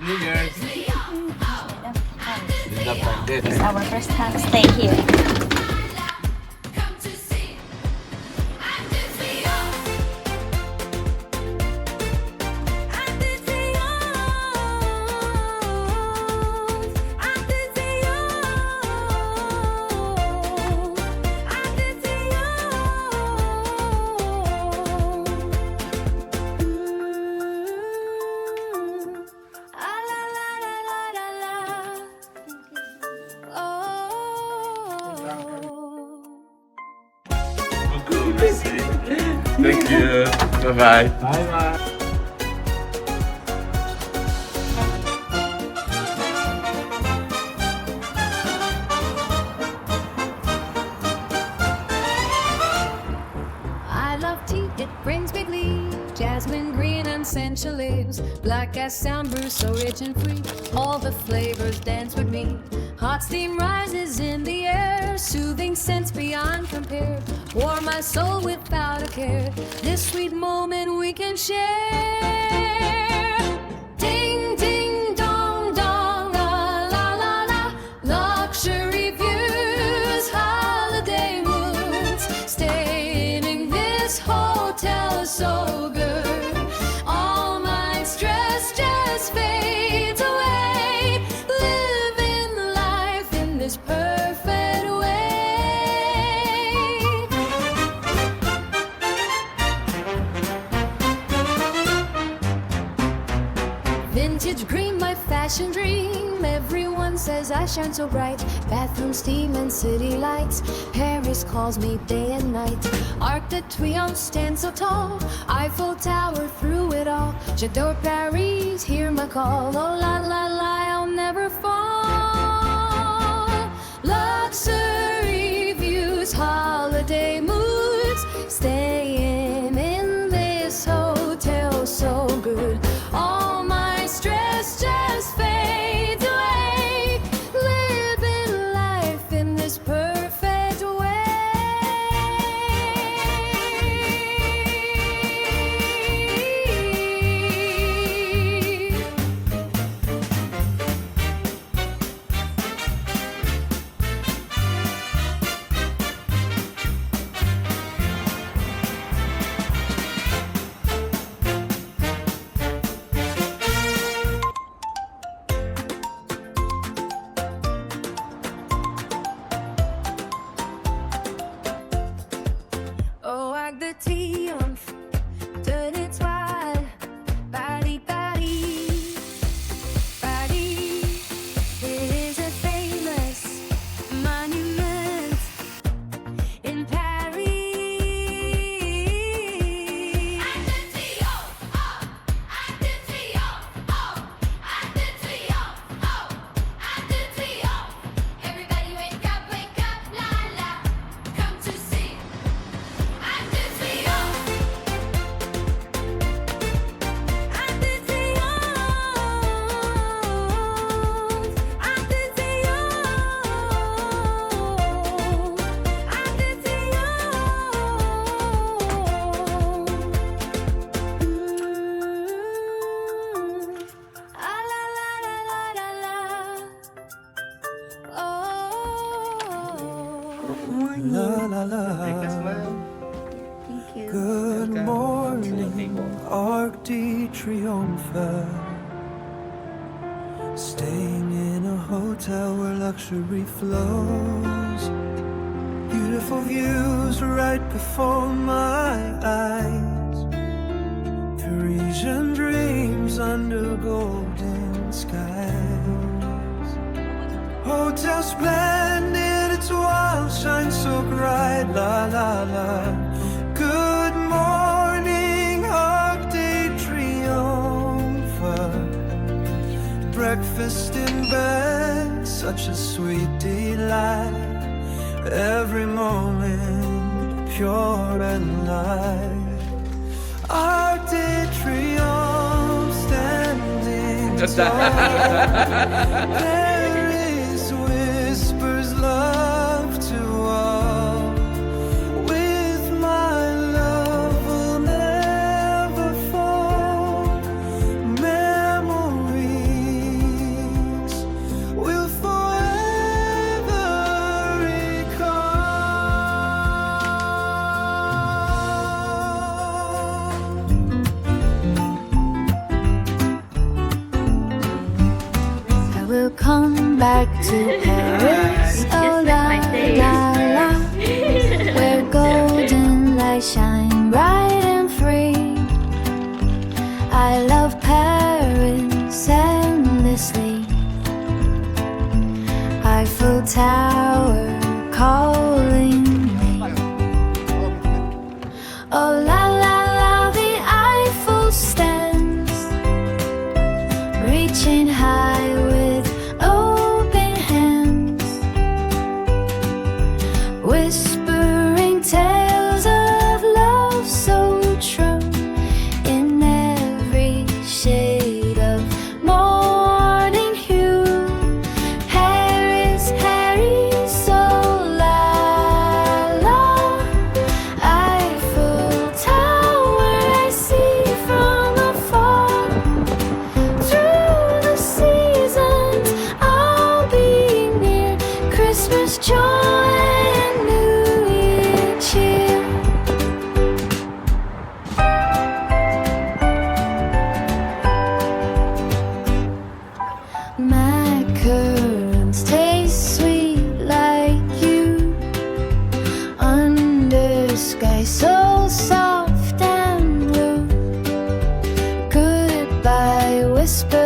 New Year's. This is the Splendid. It's our first time stay here. Thank you. Bye bye. Bye bye. I love tea, it brings me glee. Jasmine green and sensual leaves, black as sambre, so rich and free. All the flavors dance with me. Hot steam rises in the air, soothing scents beyond compare. Warm my soul without a care. This sweet moment we can share. Ding ding dong dong, la la la la. Luxury views, holiday moods. Staying in this hotel so good. All my stress just fades away. Living life in this perfect way. Vintage green, my fashion dream. Everyone says I shine so bright. Bathroom steam and city lights. Paris calls me day and night. Arc de Triomphe stands so tall. Eiffel Tower through it all. J'adore Paris, hear my call. Oh la la la, I'll never fall. Luxury views, holiday moods. Staying in this hotel so good. All my stress just fades away. Living life in this perfect way. Oh, Arc de Triomphe, de l'Étoile, Paris, Paris, Paris. It is a famous monument in Paris. Arc de Triomphe, oh, Arc de Triomphe, oh, Arc de Triomphe, oh, Arc de Triomphe. Everybody wake up, la la, come to see. Arc de Triomphe. Arc de Triomphe. Arc de Triomphe. Ah la la la la la la. Oh. La la la. Thank you. Good morning, Arc de Triomphe. Staying in a hotel where luxury flows. Beautiful views right before my eyes. Parisian dreams under golden skies. Hotel Splendid, Etoile shines so bright, la la la. Good morning, Arc de Triomphe. Breakfast in bed, such a sweet delight. Every moment pure and light. Arc de Triomphe standing tall. Paris whispers love to all. With my love will never fall. Memories back to Paris. Oh la la la, where golden light shine bright and free. I love Paris endlessly. Eiffel Tower calling me. Oh la la la, the Eiffel stands, reaching high with open hands, whispering tales of love so true in every shade of morning hue. Harry's so la la, Eiffel Tower I see from afar. Through the seasons I'll be near, Christmas joy and New Year cheer. Macarons taste sweet like you, under sky so soft and blue. Goodbye whisper